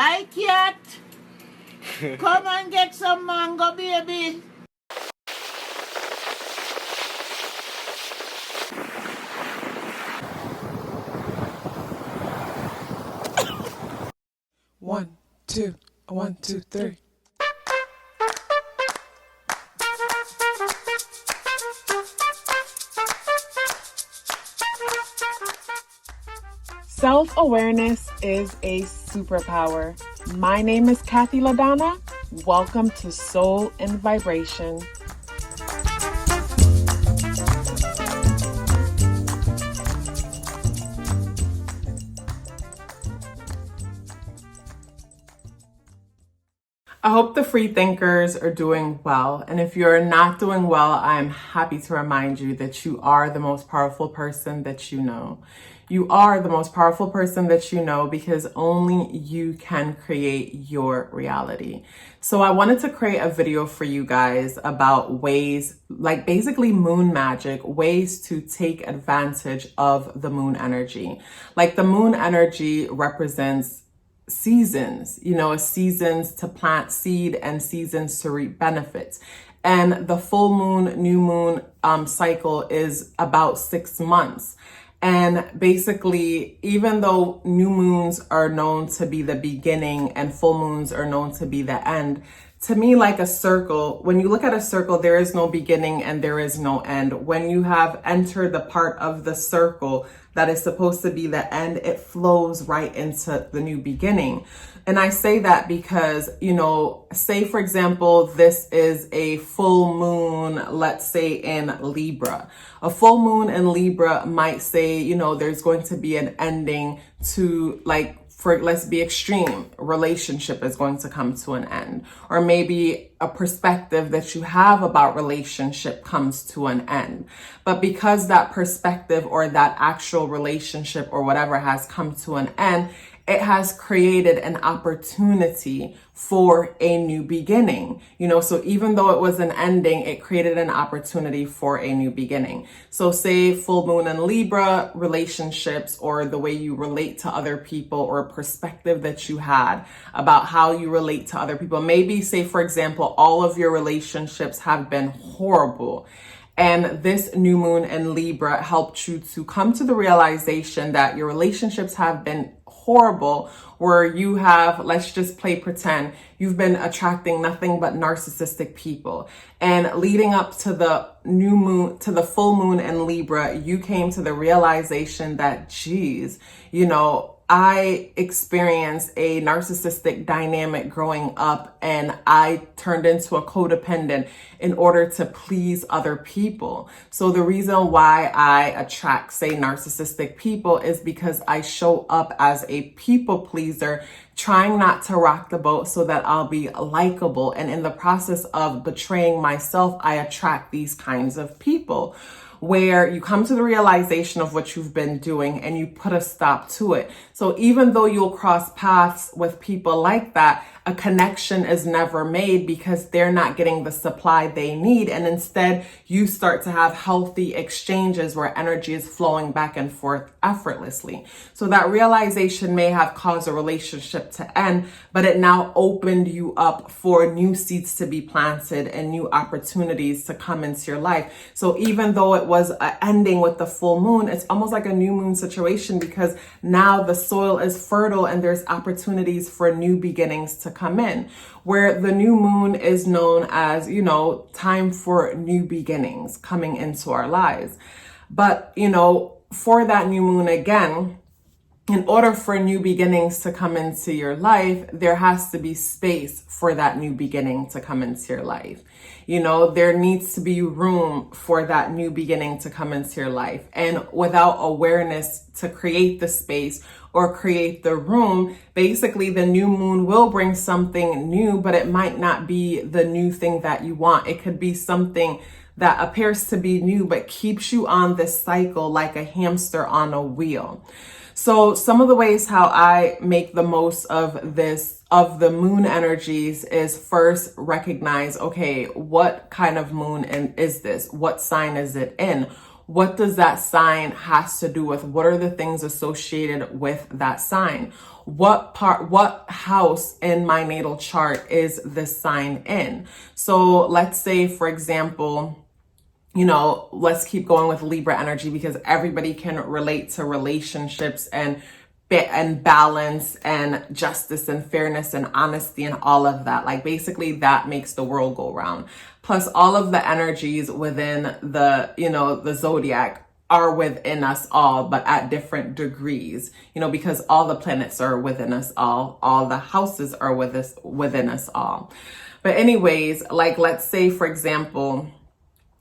Hi, cat. Come and get some mango, baby. One, two, 1, 2, 3. Self-awareness is a superpower. My name is KathyLaDonna. Welcome to Soul and Vibration. I hope the free thinkers are doing well. And if you're not doing well, I'm happy to remind you that you are the most powerful person that you know. You are the most powerful person that you know because only you can create your reality. So I wanted to create a video for you guys about ways, like basically moon magic, ways to take advantage of the moon energy. Like the moon energy represents seasons, seasons to plant seed and seasons to reap benefits. And the full moon, new moon cycle is about 6 months. And basically, even though new moons are known to be the beginning and full moons are known to be the end, to me, like a circle, when you look at a circle, there is no beginning and there is no end. When you have entered the part of the circle that is supposed to be the end, it flows right into the new beginning. And I say that because, say for example, this is a full moon, let's say in Libra. A full moon in Libra might say, there's going to be an ending to let's be extreme, relationship is going to come to an end. Or maybe a perspective that you have about relationship comes to an end. But because that perspective or that actual relationship or whatever has come to an end, it has created an opportunity for a new beginning. So even though it was an ending, it created an opportunity for a new beginning. So say full moon in Libra, relationships or the way you relate to other people or a perspective that you had about how you relate to other people. Maybe say, for example, all of your relationships have been horrible. And this new moon in Libra helped you to come to the realization that your relationships have been horrible, where you have, let's just play pretend, you've been attracting nothing but narcissistic people. And leading up to the new moon, to the full moon in Libra, you came to the realization that, geez, I experienced a narcissistic dynamic growing up and I turned into a codependent in order to please other people. So the reason why I attract, say, narcissistic people is because I show up as a people pleaser, trying not to rock the boat so that I'll be likable. And in the process of betraying myself, I attract these kinds of people, where you come to the realization of what you've been doing and you put a stop to it. So even though you'll cross paths with people like that, a connection is never made because they're not getting the supply they need. And instead, you start to have healthy exchanges where energy is flowing back and forth effortlessly. So that realization may have caused a relationship to end, but it now opened you up for new seeds to be planted and new opportunities to come into your life. So even though it was an ending with the full moon, it's almost like a new moon situation because now the soil is fertile and there's opportunities for new beginnings to come in, where the new moon is known as, time for new beginnings coming into our lives. But, for that new moon again, in order for new beginnings to come into your life, there has to be space for that new beginning to come into your life. There needs to be room for that new beginning to come into your life. And without awareness to create the space or create the room, basically the new moon will bring something new, but it might not be the new thing that you want. It could be something that appears to be new, but keeps you on this cycle like a hamster on a wheel. So some of the ways how I make the most of this, of the moon energies, is first recognize, okay, what kind of moon is this? What sign is it in? what does that sign has to do with? What are the things associated with that sign? What house in my natal chart is this sign in? So let's say, for example, let's keep going with Libra energy because everybody can relate to relationships and balance and justice and fairness and honesty and all of that. Like basically that makes the world go round. Plus all of the energies within the zodiac are within us all, but at different degrees, because all the planets are within us all the houses are within us all. But anyways, like let's say, for example,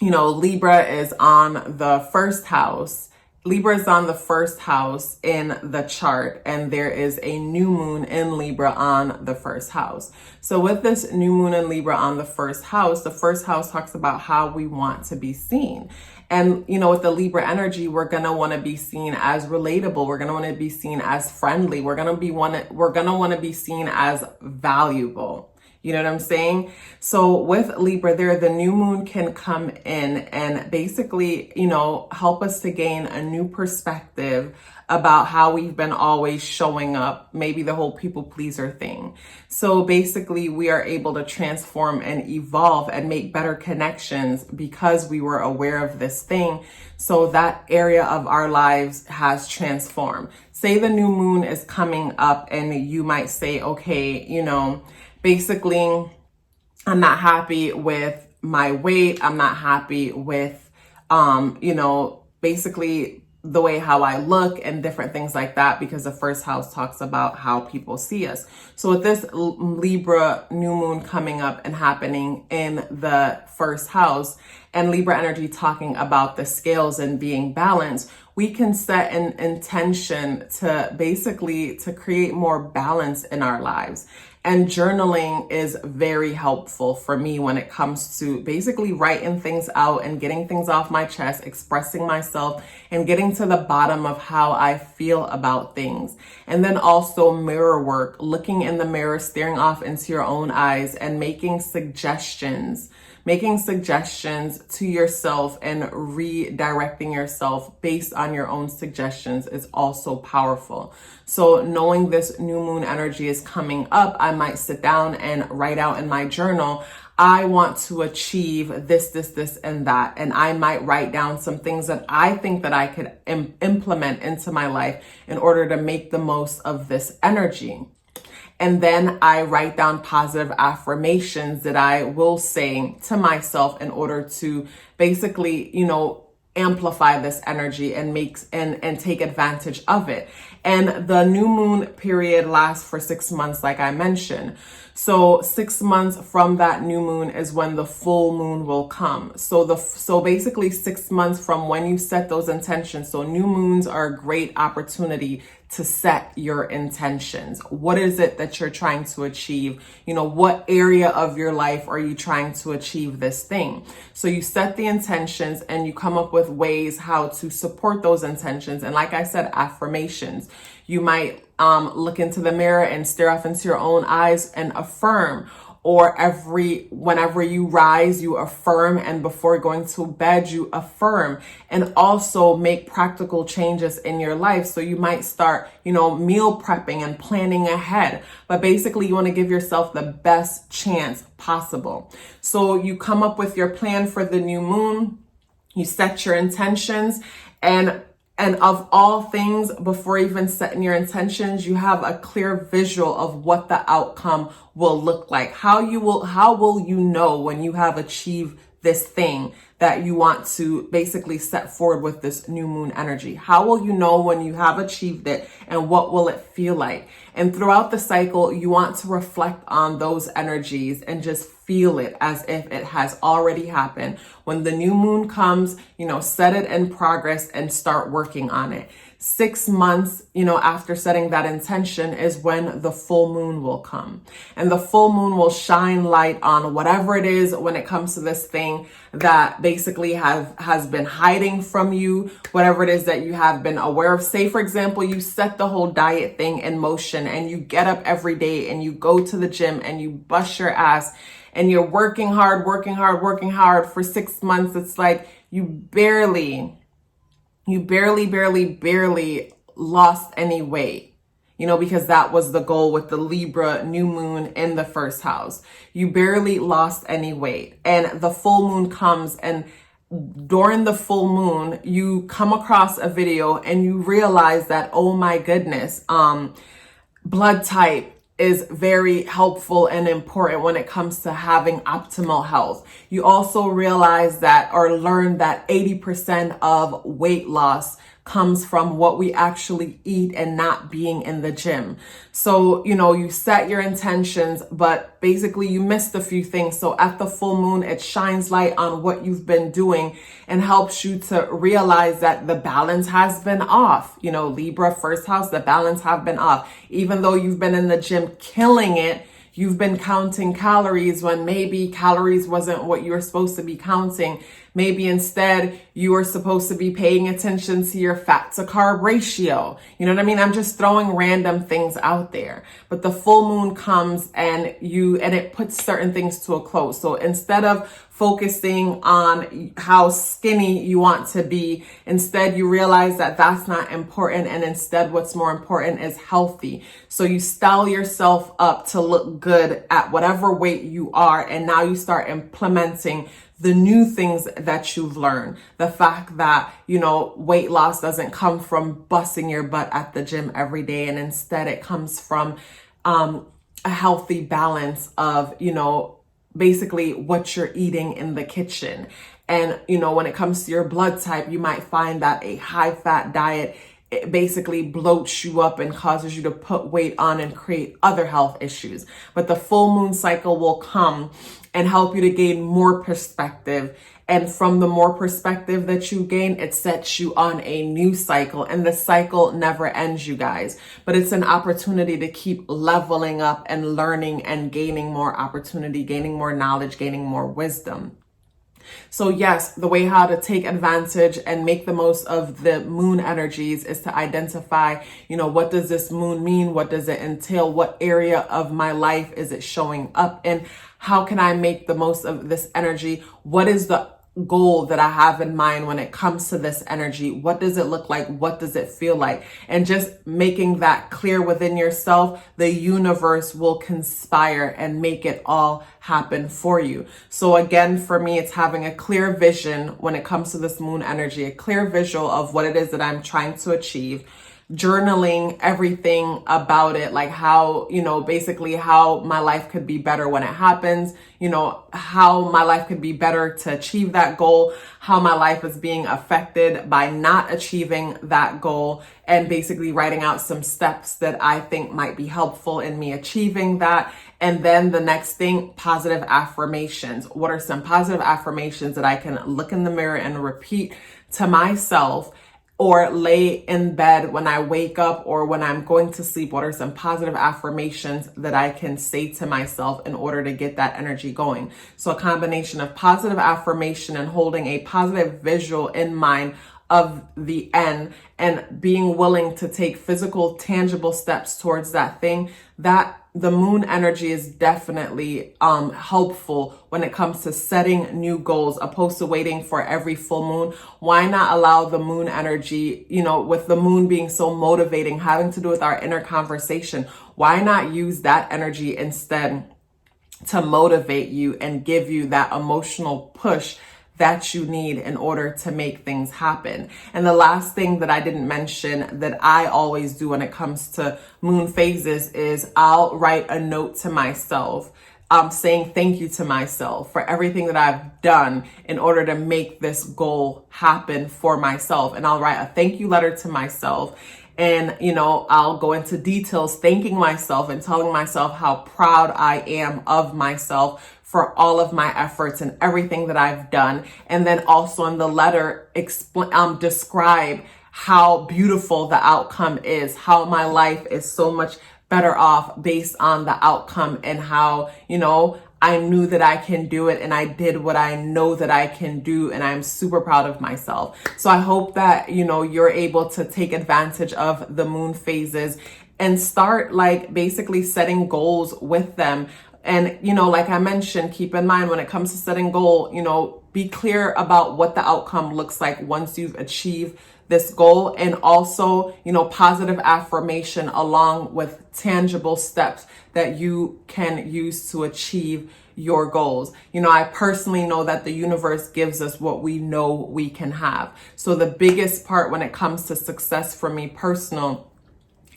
Libra is on the first house. Libra is on the first house in the chart, and there is a new moon in Libra on the first house. So with this new moon in Libra on the first house talks about how we want to be seen. And, with the Libra energy, we're going to want to be seen as relatable. We're going to want to be seen as friendly. We're going to want to be seen as valuable. You know what I'm saying? So with Libra there, the new moon can come in and basically, help us to gain a new perspective about how we've been always showing up, maybe the whole people pleaser thing. So basically we are able to transform and evolve and make better connections because we were aware of this thing. So that area of our lives has transformed. Say the new moon is coming up and you might say, okay, basically, I'm not happy with my weight. I'm not happy with, basically the way how I look and different things like that, because the first house talks about how people see us. So with this Libra new moon coming up and happening in the first house and Libra energy talking about the scales and being balanced, we can set an intention to create more balance in our lives. And journaling is very helpful for me when it comes to basically writing things out and getting things off my chest, expressing myself and getting to the bottom of how I feel about things. And then also mirror work, looking in the mirror, staring off into your own eyes and making suggestions to yourself and redirecting yourself based on your own suggestions is also powerful. So knowing this new moon energy is coming up, I might sit down and write out in my journal, I want to achieve this, and that. And I might write down some things that I think that I could implement into my life in order to make the most of this energy. And then I write down positive affirmations that I will say to myself in order to basically, amplify this energy and and take advantage of it. And the new moon period lasts for 6 months, like I mentioned. So 6 months from that new moon is when the full moon will come. So basically 6 months from when you set those intentions. So new moons are a great opportunity to set your intentions. What is it that you're trying to achieve? What area of your life are you trying to achieve this thing? So you set the intentions and you come up with ways how to support those intentions. And like I said, affirmations. You might look into the mirror and stare off into your own eyes and affirm. Or whenever you rise, you affirm, and before going to bed, you affirm, and also make practical changes in your life. So you might start, meal prepping and planning ahead, but basically you want to give yourself the best chance possible. So you come up with your plan for the new moon, you set your intentions, and of all things, before even setting your intentions, you have a clear visual of what the outcome will look like. How will you know when you have achieved this thing that you want to basically set forward with this new moon energy? How will you know when you have achieved it, and what will it feel like? And throughout the cycle, you want to reflect on those energies and just feel it as if it has already happened. When the new moon comes, set it in progress and start working on it. 6 months, after setting that intention is when the full moon will come. And the full moon will shine light on whatever it is when it comes to this thing that basically has been hiding from you, whatever it is that you have been aware of. Say, for example, you set the whole diet thing in motion and you get up every day and you go to the gym and you bust your ass and you're working hard for 6 months. It's like you barely You barely lost any weight, because that was the goal with the Libra new moon in the first house. You barely lost any weight. And the full moon comes, and during the full moon, you come across a video and you realize that, oh my goodness, blood type is very helpful and important when it comes to having optimal health. You also realize that, or learn that 80% of weight loss comes from what we actually eat and not being in the gym. So, you set your intentions, but basically you missed a few things. So at the full moon, it shines light on what you've been doing and helps you to realize that the balance has been off. Libra first house, the balance have been off. Even though you've been in the gym killing it, you've been counting calories when maybe calories wasn't what you were supposed to be counting. Maybe instead you were supposed to be paying attention to your fat to carb ratio. You know what I mean? I'm just throwing random things out there. But the full moon comes and it puts certain things to a close. So instead of focusing on how skinny you want to be, instead you realize that that's not important, and instead what's more important is healthy. So you style yourself up to look good at whatever weight you are, and now you start implementing the new things that you've learned. The fact that, weight loss doesn't come from busting your butt at the gym every day, and instead it comes from a healthy balance of, basically what you're eating in the kitchen. And, when it comes to your blood type, you might find that a high fat diet, it basically bloats you up and causes you to put weight on and create other health issues. But the full moon cycle will come and help you to gain more perspective. And from the more perspective that you gain, it sets you on a new cycle. And the cycle never ends, you guys. But it's an opportunity to keep leveling up and learning and gaining more opportunity, gaining more knowledge, gaining more wisdom. So yes, the way how to take advantage and make the most of the moon energies is to identify, what does this moon mean? What does it entail? What area of my life is it showing up in? How can I make the most of this energy? What is the goal that I have in mind when it comes to this energy? What does it look like? What does it feel like? And just making that clear within yourself, the universe will conspire and make it all happen for you. So again, for me, it's having a clear vision when it comes to this moon energy, a clear visual of what it is that I'm trying to achieve. Journaling everything about it, like how, basically how my life could be better when it happens, how my life could be better to achieve that goal, how my life is being affected by not achieving that goal, and basically writing out some steps that I think might be helpful in me achieving that. And then the next thing, positive affirmations. What are some positive affirmations that I can look in the mirror and repeat to myself, or lay in bed when I wake up or when I'm going to sleep? What are some positive affirmations that I can say to myself in order to get that energy going? So a combination of positive affirmation and holding a positive visual in mind of the end, and being willing to take physical, tangible steps towards that thing, that the moon energy is definitely helpful when it comes to setting new goals, opposed to waiting for every full moon. Why not allow the moon energy, with the moon being so motivating, having to do with our inner conversation, why not use that energy instead to motivate you and give you that emotional push that you need in order to make things happen? And the last thing that I didn't mention that I always do when it comes to moon phases is I'll write a note to myself, saying thank you to myself for everything that I've done in order to make this goal happen for myself. And I'll write a thank you letter to myself. And, I'll go into details, thanking myself and telling myself how proud I am of myself for all of my efforts and everything that I've done. And then also in the letter, describe how beautiful the outcome is, how my life is so much better off based on the outcome, and how, I knew that I can do it and I did what I know that I can do, and I'm super proud of myself. So I hope that, you're able to take advantage of the moon phases and start basically setting goals with them. And, like I mentioned, keep in mind when it comes to setting goal, be clear about what the outcome looks like once you've achieved this goal, and also, positive affirmation along with tangible steps that you can use to achieve your goals. I personally know that the universe gives us what we know we can have. So the biggest part when it comes to success for me personal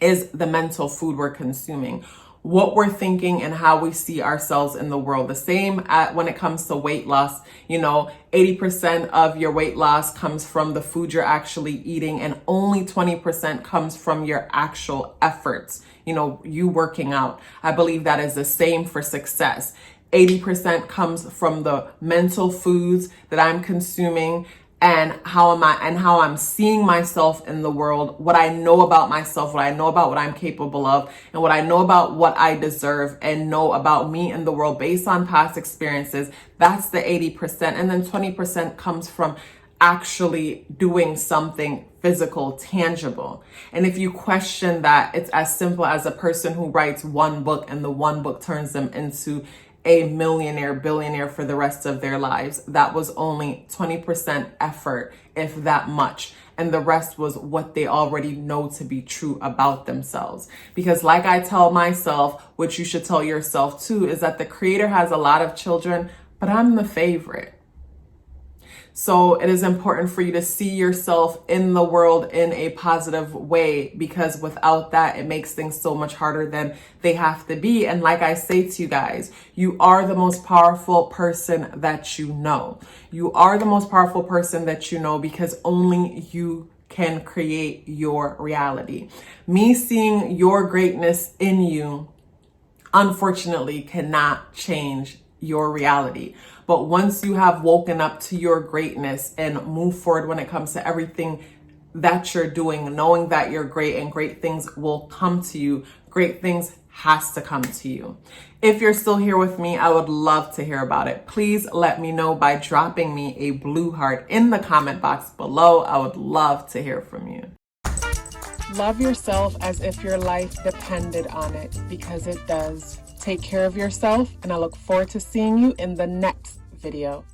is the mental food we're consuming, what we're thinking and how we see ourselves in the world. The same when it comes to weight loss. 80% of your weight loss comes from the food you're actually eating, and only 20% comes from your actual efforts, you working out. I believe that is the same for success. 80% comes from the mental foods that I'm consuming, and how I'm seeing myself in the world, what I know about myself, what I know about what I'm capable of, and what I know about what I deserve and know about me in the world based on past experiences. That's the 80%. And then 20% comes from actually doing something physical, tangible. And if you question that, it's as simple as a person who writes one book and the one book turns them into a millionaire, billionaire for the rest of their lives. That was only 20% effort, if that much. And the rest was what they already know to be true about themselves. Because like I tell myself, which you should tell yourself too, is that the creator has a lot of children, but I'm the favorite. So it is important for you to see yourself in the world in a positive way, because without that, it makes things so much harder than they have to be. And like I say to you guys, you are the most powerful person that you know. You are the most powerful person that you know, because only you can create your reality. Me seeing your greatness in you, unfortunately, cannot change your reality. But once you have woken up to your greatness and move forward when it comes to everything that you're doing, knowing that you're great and great things will come to you, great things has to come to you. If you're still here with me, I would love to hear about it. Please let me know by dropping me a blue heart in the comment box below. I would love to hear from you. Love yourself as if your life depended on it, because it does. Take care of yourself, and I look forward to seeing you in the next video.